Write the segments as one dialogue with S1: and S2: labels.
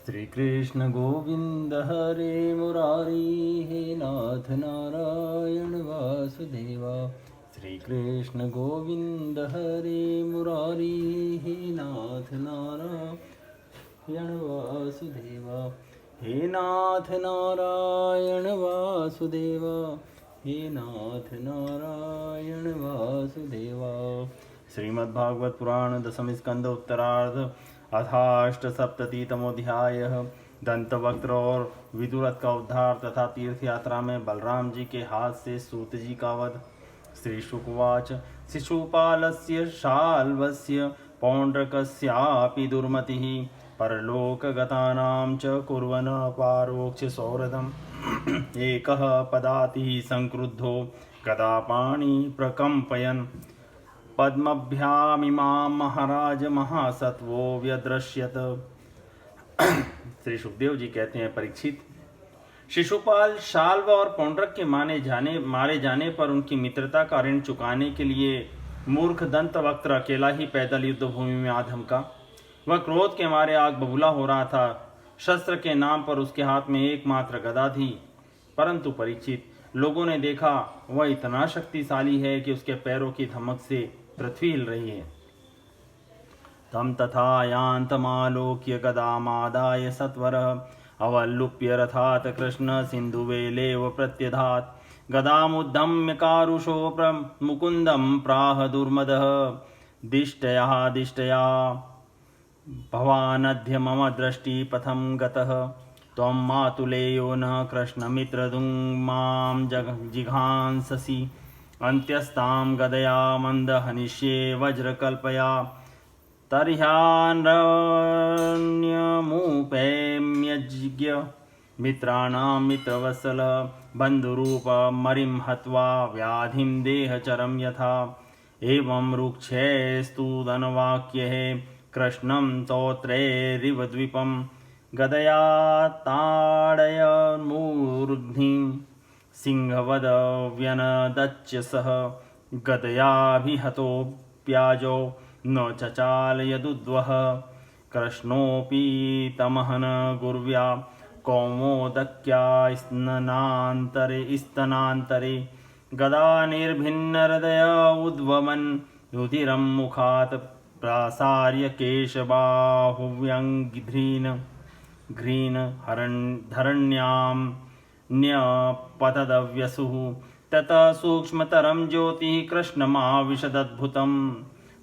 S1: श्री कृष्ण गोविंद हरे मुरारी, हे नाथ नारायण वासुदेवा। श्री कृष्ण गोविंद हरे मुरारी, हे नाथ नारायण वासुदेवा। हे नाथ नारायण वासुदेवा, हे नाथ नारायण वासुदेवा। श्रीमद्भागवत पुराण दशम स्कंद उत्तरार्ध अथाष्टसप्ततितमोऽध्यायः। दंतवक्त्र और विदुरथ का उद्धार तथा तीर्थ यात्रा में बलराम जी के हाथ से सूत जी का वध। श्री शुकवाच शिशुपालस्य शाल्वस्य पौंड्रकस्यापि दुर्मतिः परलोकगतानां च कुर्वन् पारोक्ष सौहृदम्। एकः पदातिः संक्रुद्धो गदापाणि प्रकम्पयन् पद्मभ्यामिमां महाराज महासत्वो व्यदृश्यत। श्री सुखदेव जी कहते हैं, परीक्षित, शिशुपाल शाल्व और पौंड्रक के मारे जाने पर उनकी मित्रता का ऋण चुकाने के लिए मूर्ख दंतवक्त्र अकेला ही पैदल युद्ध भूमि में आ धमका। वह क्रोध के मारे आग बबूला हो रहा था। शस्त्र के नाम पर उसके हाथ में एकमात्र गदा थी, परंतु परीक्षित, लोगों ने देखा वह इतना शक्तिशाली है कि उसके पैरों की धमक से पृथ्वी हिल रही है। तम तथा यान्तमालोक्य गदामादाय सत्वरः अवल्लुप्य रथात् कृष्ण सिन्धुवेलेव प्रत्यधात्। गदामुद्धम्य कारुषो मुकुन्दं प्राह दुर्मदः दिष्टया दिष्टया भवानद्य मम दृष्टि पथं गतः। त्वं मातुलेयो न कृष्णमित्रदुं मां जिघांससि अन्त्यस्तां गदया मंद हनिष्ये वज्रकल्पया। तर्ह्यान्यमुपेम्यज्ञ मित्राणां मित्रवत्सल बन्धुरूप मरिं हत्वा व्याधिं देहचरं यथा। एवं रुक्षेस्तु धनवाक्ये कृष्णं तोत्रेरिव द्वीपं गदया ताडय मूर्ध्निं सिंहवद व्यनदच्य सह। गदयाभिहतोऽप्याजो न चचाल यदुद्वः। कृष्णोऽपि तमहन गुर्व्या कौमोदक्या स्तनान्तरे गदा निर्भिन्नहृदय उद्वमन् रुधिरं मुखात् प्रासार्य केशबाहुव्यङ्घ्रीन् धरण्यां न्यपतदव्यसुः। ततः सूक्ष्मतरं ज्योतिः कृष्णमाविशदद्भुतं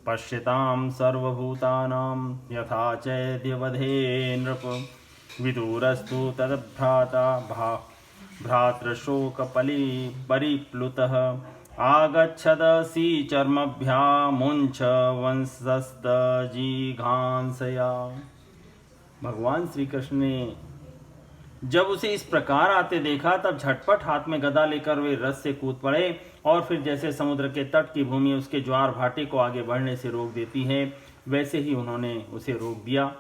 S1: पश्यतां सर्वभूतानां यथा चैद्यवधे नृप। विदुरस्तु तद्भ्राता भ्रातृशोकपरिप्लुतः आगच्छदसि चर्मभ्यामुञ्च वंशस्तजिघांसया। भगवान श्री कृष्ण ने जब उसे इस प्रकार आते देखा तब झटपट हाथ में गदा लेकर वे रथ से कूद पड़े और फिर जैसे समुद्र के तट की भूमि उसके ज्वार भाटे को आगे बढ़ने से रोक देती है, वैसे ही उन्होंने उसे रोक दिया।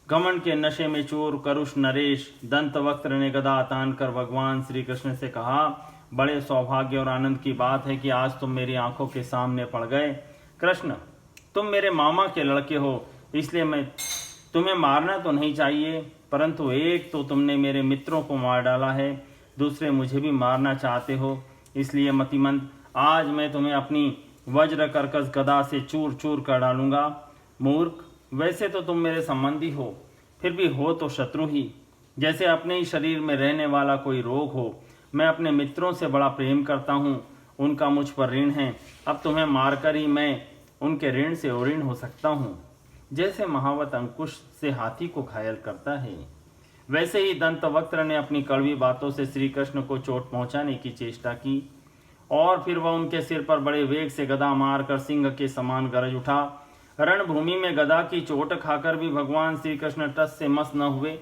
S1: घमंड के नशे में चूर करुष नरेश दंतवक्त्र ने गदा तान कर भगवान श्री कृष्ण से कहा, बड़े सौभाग्य और आनंद की बात है कि आज तुम मेरी आंखों के सामने पड़ गए। कृष्ण, तुम मेरे मामा के लड़के हो, इसलिए मैं तुम्हें मारना तो नहीं चाहिए, परंतु एक तो तुमने मेरे मित्रों को मार डाला है, दूसरे मुझे भी मारना चाहते हो, इसलिए मतिमंद आज मैं तुम्हें अपनी वज्र कर्कश गदा से चूर चूर कर डालूंगा। मूर्ख, वैसे तो तुम मेरे संबंधी हो, फिर भी हो तो शत्रु ही। जैसे अपने ही शरीर में रहने वाला कोई रोग हो। मैं अपने मित्रों से बड़ा प्रेम करता हूँ, उनका मुझ पर ऋण है। अब तुम्हें मारकर ही मैं उनके ऋण से अऋण हो सकता हूँ। जैसे महावत अंकुश से हाथी को घायल करता है, वैसे ही दंतवक्त्र ने अपनी कड़वी बातों से श्री कृष्ण को चोट पहुंचाने की चेष्टा की और फिर वह उनके सिर पर बड़े वेग से गदा मारकर सिंह के समान गरज उठा। रणभूमि में गदा की चोट खाकर भी भगवान श्री कृष्ण टस से मस न हुए।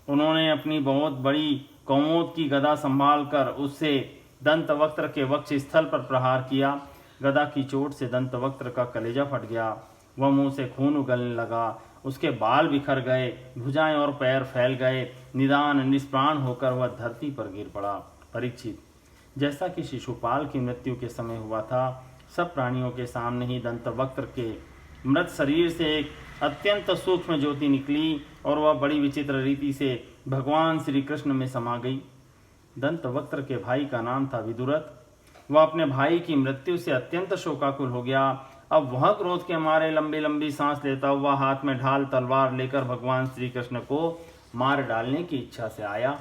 S1: उन्होंने अपनी बहुत बड़ी कौमोद की गदा संभाल कर उससे दंतवक्त्र के वक्ष स्थल पर प्रहार किया। गदा की चोट से दंतवक्त्र का कलेजा फट गया। वह मुंह से खून उगलने लगा, उसके बाल बिखर गए, भुजाएं और पैर फैल गए। निदान निष्प्राण होकर वह धरती पर गिर पड़ा। परीक्षित, जैसा कि शिशुपाल की मृत्यु के समय हुआ था, सब प्राणियों के सामने ही दंतवक्त्र के मृत शरीर से एक अत्यंत सूक्ष्म ज्योति निकली और वह बड़ी विचित्र रीति से भगवान श्री कृष्ण में समा गई। दंतवक्त्र के भाई का नाम था विदुरथ। वह अपने भाई की मृत्यु से अत्यंत शोकाकुल हो गया। अब वह क्रोध के मारे लंबी लंबी सांस लेता हुआ हाथ में ढाल तलवार लेकर भगवान श्री कृष्ण को मार डालने की इच्छा से आया।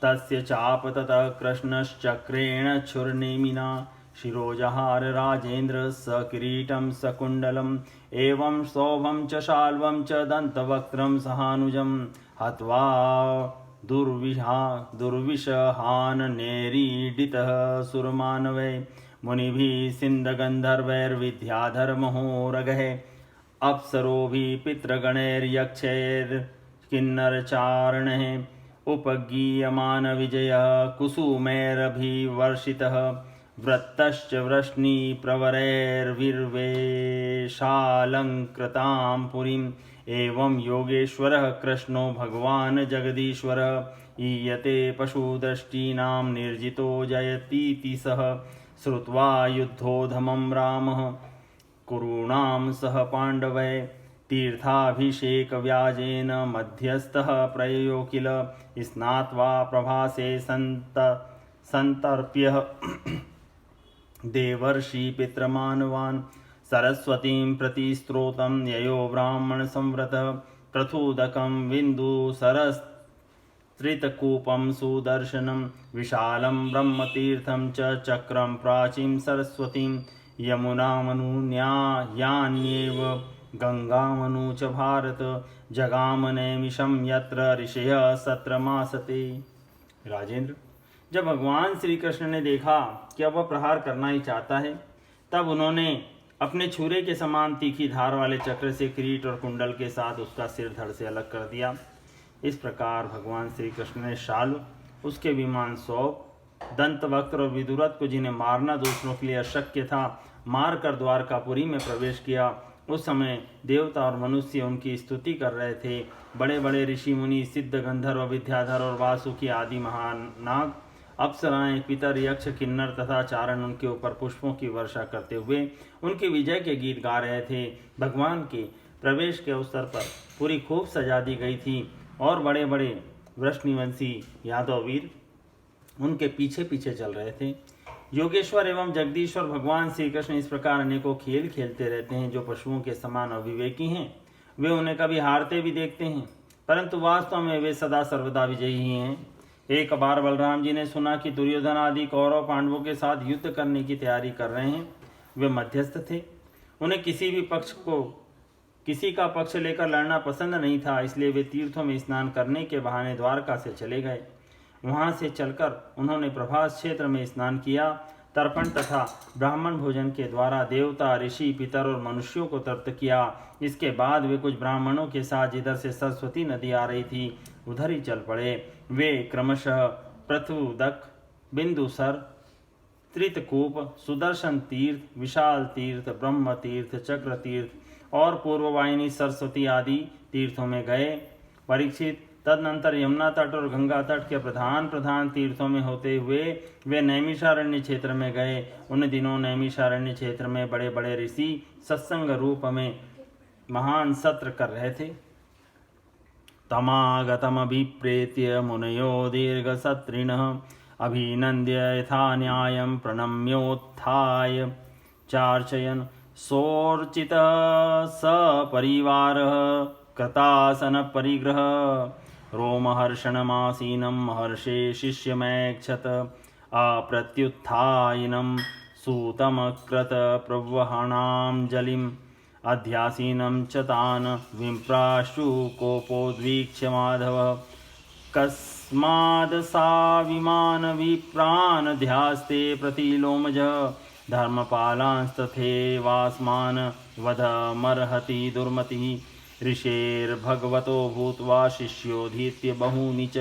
S1: तस्य चाप ततः कृष्णश्चक्रेण छुर्नेमिना शिरोजहार राजेन्द्र स किरीटं स कुण्डलम् एवं सौभं च शाल्वं च दन्तवक्त्रं सहानुजं हत्वा दुर्विषहाननेरीडितः सुरमानवै मुनिभिः सिन्धगन्धर्वैर्विद्याधर्महोरगः अप्सरोभिः पितृगणैर्यक्षैर्किन्नरचारणैः उपगीयमानविजयः कुसुमैरभिवर्षितः वृत्तश्च वृष्णिप्रवरैर्विर्वेशालङ्कृतां पुरीम् एवं योगेश्वरः कृष्णो भगवान् जगदीश्वरः ईयते पशुदृष्टीनां निर्जितो जयतीति सः श्रुत्वा युद्धोधमं रामः कुरूणां सह पाण्डवै तीर्थाभिषेकव्याजेन मध्यस्थः प्रययो किल स्नात्वा प्रभासे सन्तर्प्य देवर्षि पितृमानवान् सरस्वतीं प्रति स्त्रोतं ययो ब्राह्मण संवृतः प्रथुदकं बिन्दुसरस्त्रितकूपं सुदर्शनं विशालं ब्रह्मतीर्थं च चक्रं प्राचीं सरस्वतीं यमुनामनुन्यायान्येव गंगामनु च भारत जगामनैमिषं यत्र ऋषयः सत्रमासते। राजेंद्र, जब भगवान श्री कृष्ण ने देखा कि अब वह प्रहार करना ही चाहता है, तब उन्होंने अपने छुरे के समान तीखी धार वाले चक्र से किरीट और कुंडल के साथ उसका सिर धड़ से अलग कर दिया। इस प्रकार भगवान श्री कृष्ण ने शाल्व, उसके विमान सौप, दंतवक्त्र और विदुरथ को, जिन्हें मारना दूसरों के लिए अशक्य था, मार कर द्वारकापुरी में प्रवेश किया। उस समय देवता और मनुष्य उनकी स्तुति कर रहे थे। बड़े बड़े ऋषि मुनि, सिद्ध, गंधर्व, विद्याधर और वासुकी आदि महानाग, अप्सराएं, पितर, यक्ष, किन्नर तथा चारण उनके ऊपर पुष्पों की वर्षा करते हुए उनके विजय के गीत गा रहे थे। भगवान के प्रवेश के अवसर पर पूरी खूब सजा दी गई थी और बड़े बड़े वृष्णिवंशी यादव वीर उनके पीछे पीछे चल रहे थे। योगेश्वर एवं जगदीश्वर भगवान श्री कृष्ण इस प्रकार अनेकों खेल खेलते रहते हैं। जो पशुओं के समान अविवेकी हैं, वे उन्हें कभी हारते भी देखते हैं, परंतु वास्तव में वे सदा सर्वदा विजयी ही हैं। एक बार बलराम जी ने सुना कि दुर्योधन आदि कौरव पांडवों के साथ युद्ध करने की तैयारी कर रहे हैं। वे मध्यस्थ थे, उन्हें किसी का पक्ष लेकर लड़ना पसंद नहीं था, इसलिए वे तीर्थों में स्नान करने के बहाने द्वारका से चले गए। वहां से चलकर उन्होंने प्रभास क्षेत्र में स्नान किया। तर्पण तथा ब्राह्मण भोजन के द्वारा देवता, ऋषि, पितर और मनुष्यों को तृप्त किया। इसके बाद वे कुछ ब्राह्मणों के साथ जिधर से सरस्वती नदी आ रही थी उधर ही चल पड़े। वे क्रमशः प्रथुदक, बिंदुसर, त्रितकूप, सुदर्शन तीर्थ, विशाल तीर्थ, ब्रह्म तीर्थ, चक्र तीर्थ और पूर्ववाहिनी सरस्वती आदि तीर्थों में गए। परीक्षित, तदनंतर यमुना तट और गंगा तट के प्रधान प्रधान तीर्थों में होते हुए वे नैमिषारण्य क्षेत्र में गए। उन दिनों नैमिषारण्य क्षेत्र में बड़े बड़े ऋषि सत्संग रूप में महान सत्र कर रहे थे। तमागतमभिप्रेत्य मुनयो दीर्घसत्रिणः अभिनन्द्य यथा न्यायं प्रणम्योत्थाय चार्चयन् सोर्चितः सपरिवारः कृतासनपरिग्रह रोमहर्षणमासीनं महर्षे शिष्यमैक्षत अप्रत्युत्थायिनं सूतमकृत प्रवहणाञ्जलिम् अध्यासीनं च तान् विप्राशु कोपोद्वीक्ष्य माधव कस्माद् सा विमानविप्रान् ध्यास्ते प्रतिलोमज धर्मपालांस्तथैवास्मान् वधमर्हति दुर्मतिः ऋषेर्भगवतो भूत्वा शिष्योधीत्य बहूनि च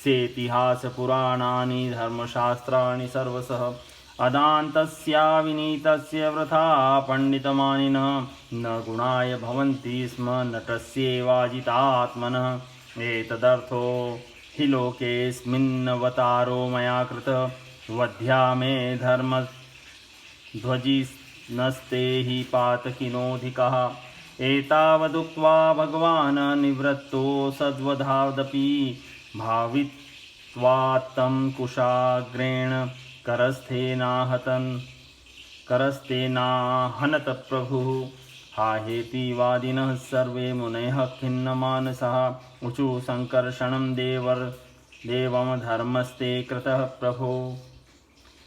S1: सेतिहासपुराणानि धर्मशास्त्राणि सर्वशः अदान्तस्य विनीतस्य वृथा पंडितमानिनः न गुणाय भवन्ति स्म नटस्येवाजितात्मनः एतदर्थो हि लोकेऽस्मिन्नवतारो मया कृतः वध्या मे धर्मध्वजिनस्ते हि पातकिनोऽधिकः एतावदुक्त्वा भगवान् निवृत्तो सद्वधादपि भावित्वा तं कुशाग्रेण करस्तेनाहनत प्रभुः। हाहेति वादिनः सर्वे मुनयः खिन्नमानसः ऊचु संकर्षणं देवं धर्मस्ते कृतः प्रभो।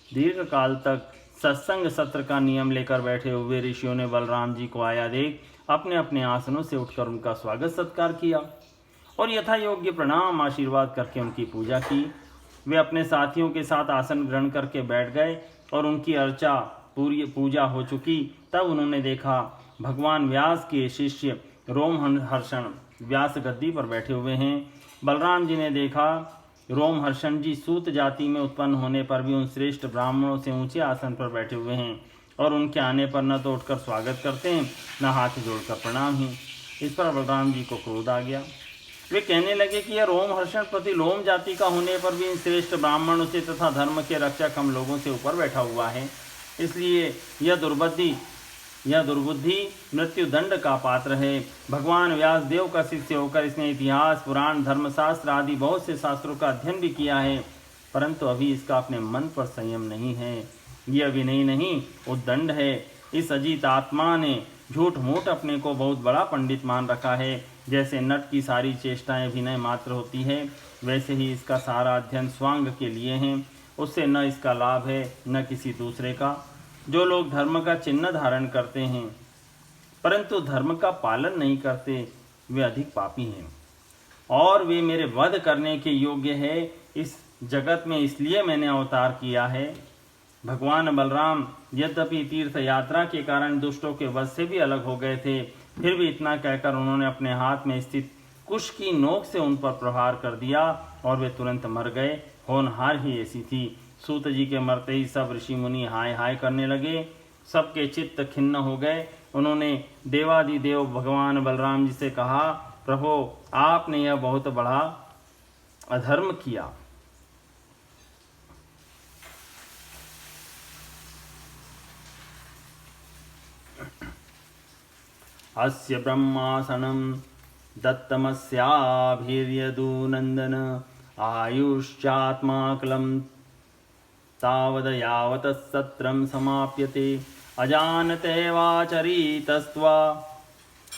S1: दीर्घ काल तक सत्संग सत्र का नियम लेकर बैठे हुए ऋषियों ने बलराम जी को आया देख अपने अपने आसनों से उठकर उनका स्वागत सत्कार किया और यथा योग्य प्रणाम आशीर्वाद करके उनकी पूजा की। वे अपने साथियों के साथ आसन ग्रहण करके बैठ गए और उनकी अर्चा पूरी पूजा हो चुकी। तब उन्होंने देखा भगवान व्यास के शिष्य रोमहर्षण व्यास गद्दी पर बैठे हुए हैं। बलराम जी ने देखा रोमहर्षण जी सूत जाति में उत्पन्न होने पर भी उन श्रेष्ठ ब्राह्मणों से ऊंचे आसन पर बैठे हुए हैं और उनके आने पर न तो उठकर स्वागत करते हैं न हाथ जोड़कर प्रणाम ही। इस पर बलराम जी को क्रोध आ गया। वे कहने लगे कि यह रोमहर्षण प्रति लोम जाति का होने पर भी इन श्रेष्ठ ब्राह्मणों से तथा धर्म के रक्षक हम लोगों से ऊपर बैठा हुआ है, इसलिए यह दुर्बुद्धि मृत्यु दंड का पात्र है। भगवान व्यास देव का शिष्य होकर इसने इतिहास पुराण धर्मशास्त्र आदि बहुत से शास्त्रों का अध्ययन भी किया है, परंतु अभी इसका अपने मन पर संयम नहीं है। यह विनयी नहीं उद्दंड है। इस अजीत आत्मा ने झूठ मूठ अपने को बहुत बड़ा पंडित मान रखा है। जैसे नट की सारी चेष्टाएं विनय मात्र होती है, वैसे ही इसका सारा अध्ययन स्वांग के लिए है। उससे न इसका लाभ है न किसी दूसरे का। जो लोग धर्म का चिन्ह धारण करते हैं परंतु धर्म का पालन नहीं करते, वे अधिक पापी हैं और वे मेरे वध करने के योग्य है। इस जगत में इसलिए मैंने अवतार किया है। भगवान बलराम यद्यपि तीर्थ यात्रा के कारण दुष्टों के वध से भी अलग हो गए थे, फिर भी इतना कहकर उन्होंने अपने हाथ में स्थित कुश की नोक से उन पर प्रहार कर दिया और वे तुरंत मर गए। होनहार ही ऐसी थी। सूत जी के मरते ही सब ऋषि मुनि हाय हाय करने लगे। सबके चित्त खिन्न हो गए। उन्होंने देवादिदेव भगवान बलराम जी से कहा, प्रभो आपने यह बहुत बड़ा अधर्म किया। अस्य ब्रह्मासनं दत्तमस्याभिर्यदुनन्दन आयुश्चात्माकलं तावद यावत सत्रं समाप्यते अजानते वाचरितस्त्वा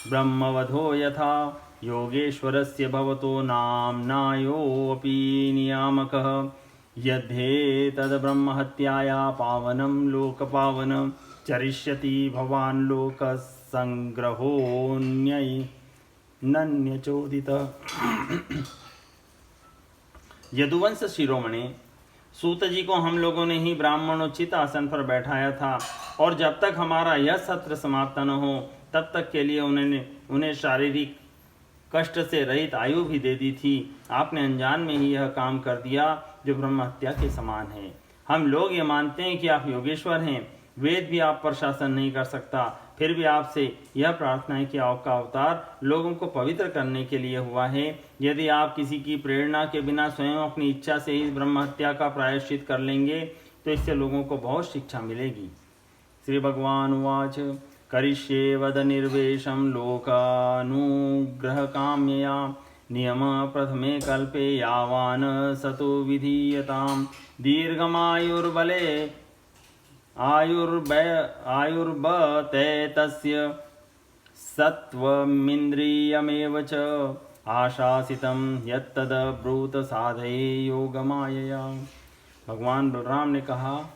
S1: ब्रह्मवधो यथा योगेश्वरस्य भवतो नाम्नायोऽपि नियामकः यद्धेतद् ब्रह्महत्याया पावनं लोकपावनं चरिष्यति भवान् लोकसंग्रहोऽन्यचोदितः। यदुवंश शिरोमणि सूत जी को हम लोगों ने ही ब्राह्मणोचित आसन पर बैठाया था और जब तक हमारा यह सत्र समाप्त न हो तब तक के लिए उन्हें शारीरिक कष्ट से रहित आयु भी दे दी थी। आपने अनजान में ही यह काम कर दिया जो ब्रह्म हत्या के समान है। हम लोग ये मानते हैं कि आप योगेश्वर हैं, वेद भी आप पर शासन नहीं कर सकता, फिर भी आपसे यह प्रार्थना है कि आपका अवतार लोगों को पवित्र करने के लिए हुआ है। यदि आप किसी की प्रेरणा के बिना स्वयं अपनी इच्छा से ही ब्रह्म हत्या का प्रायश्चित कर लेंगे तो इससे लोगों को बहुत शिक्षा मिलेगी। श्री भगवान उवाच करिष्ये वद निर्वेशं लोकानुग्रह काम्यया नियम प्रथमे कल्पे यावान सतो विधीयताम दीर्घमायुर्बले आयुर्बते तस्य सत्वमिन्द्रियमेव च आशासितं यत्तद ब्रूत साधये योगमायया। भगवान बलराम ने कहा,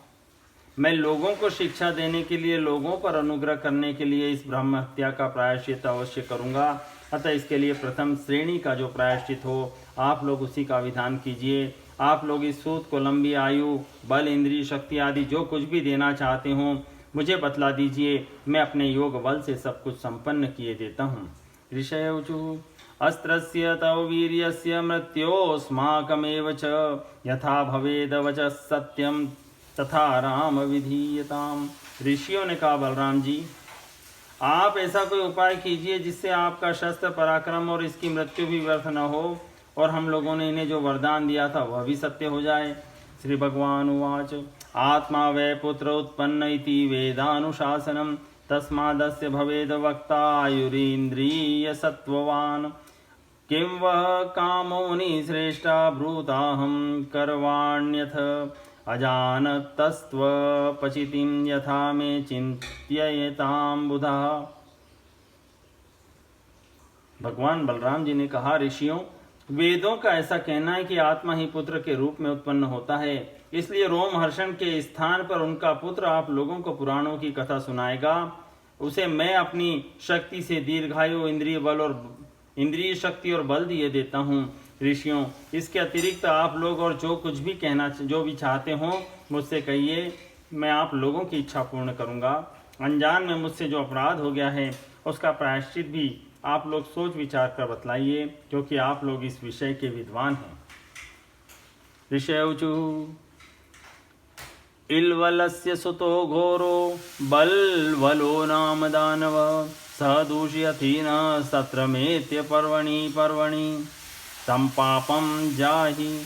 S1: मैं लोगों को शिक्षा देने के लिए, लोगों पर अनुग्रह करने के लिए इस ब्रह्म हत्या का प्रायश्चित अवश्य करूंगा। अतः इसके लिए प्रथम श्रेणी का जो प्रायश्चित हो आप लोग उसी का विधान कीजिए। आप लोग इस सूत को लंबी आयु, बल, इंद्रिय शक्ति आदि जो कुछ भी देना चाहते हो मुझे बतला दीजिए, मैं अपने योग बल से सब कुछ संपन्न किए देता हूँ। ऋषय ऊचु अस्त्रस्य तव वीर्यस्य मृत्योस्माकमेव च यथा भवेद वचः सत्यम तथा राम विधीयताम। ऋषियों ने कहा, बलराम जी आप ऐसा कोई उपाय कीजिए जिससे आपका शस्त्र पराक्रम और इसकी मृत्यु भी व्यर्थ न हो और हम लोगों ने इन्हें जो वरदान दिया था वह भी सत्य हो जाए। श्री भगवान उवाच आत्मा वै पुत्र उत्पन्न इति वेदानुशासनम तस्मादस्य भवेद वक्ता आयुरीन्द्रिय सत्ववान। किं वह कामो मुनिश्रेष्ठा ब्रूताहं करवाण्यथ अजानतस्त्वपचितिं यथा मे चिंत्ययतां बुधा। भगवान बलराम जी ने कहा, ऋषियों, वेदों का ऐसा कहना है कि आत्मा ही पुत्र के रूप में उत्पन्न होता है, इसलिए रोमहर्षण के स्थान पर उनका पुत्र आप लोगों को पुराणों की कथा सुनाएगा। उसे मैं अपनी शक्ति से दीर्घायु, इंद्रिय शक्ति और बल दिए देता हूँ। ऋषियों, इसके अतिरिक्त आप लोग और जो कुछ भी जो भी चाहते हो मुझसे कहिए, मैं आप लोगों की इच्छा पूर्ण करूँगा। अनजान में मुझसे जो अपराध हो गया है उसका प्रायश्चित भी आप लोग सोच विचार कर बतलाइए, क्योंकि आप लोग इस विषय के विद्वान हैं। ऋषयौचु इल्वलस्य सुतो घोरो बल्वलो नाम दानव स दूषयति न सत्रमेत्य पर्वणि तं पापं जाहि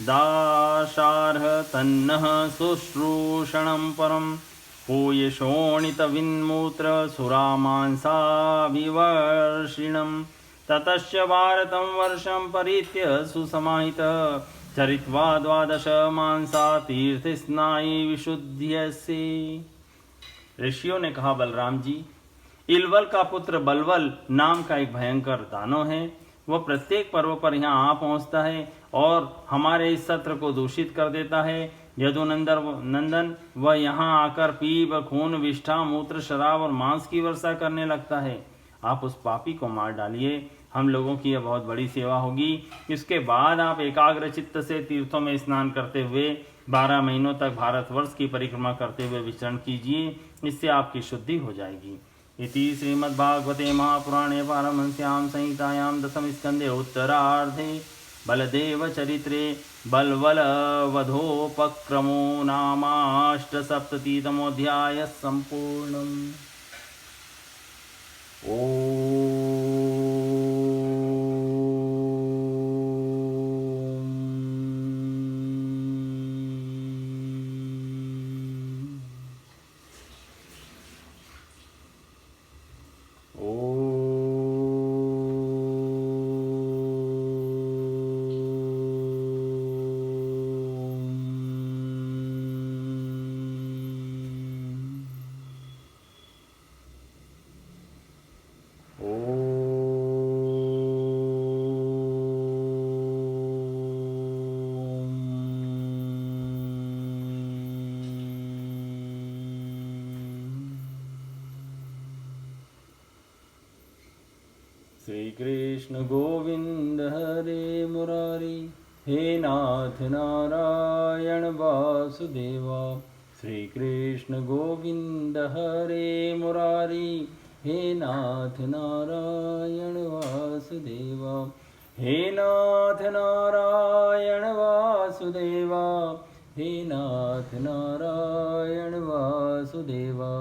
S1: दाशार्ह तन्नः शुश्रूषणं परम् पूयशोणितविन्मूत्र सुरामांसाभिवर्षिणं ततश्च भारतं वर्षं परीत्य सुसमाहितः चरित्वा 12 मांसा तीर्थस्नायि विशुद्ध्यसे। ऋषियों ने कहा, बलराम जी, इलवल का पुत्र बलवल नाम का एक भयंकर दानव है। वह प्रत्येक पर्व पर यहाँ आ पहुँचता है और हमारे इस सत्र को दूषित कर देता है। यदुनंदन वह यहाँ आकर पीप, खून, विष्ठा, मूत्र, शराब और मांस की वर्षा करने लगता है। आप उस पापी को मार डालिए, हम लोगों की यह बहुत बड़ी सेवा होगी। इसके बाद आप एकाग्र चित्त से तीर्थों में स्नान करते हुए 12 महीनों तक भारतवर्ष की परिक्रमा करते हुए विचरण कीजिए, इससे आपकी शुद्धि हो जाएगी। इति श्रीमद्भागवते महापुराणे पारमहंस्यां संहितायां 10वें स्कंदे उत्तरार्धे बलदेव चरित्रे बलवलवधोपक्रमो नामाष्टसप्ततितमोऽध्यायः सम्पूर्णम्। श्री कृष्ण गोविंद हरे मुरारी, हे नाथ नारायण वासुदेवा। श्री कृष्ण गोविंद हरे मुरारी, हे नाथ नारायण वासुदेवा। हे नाथ नारायण वासुदेवा, हे नाथ नारायण वासुदेवा।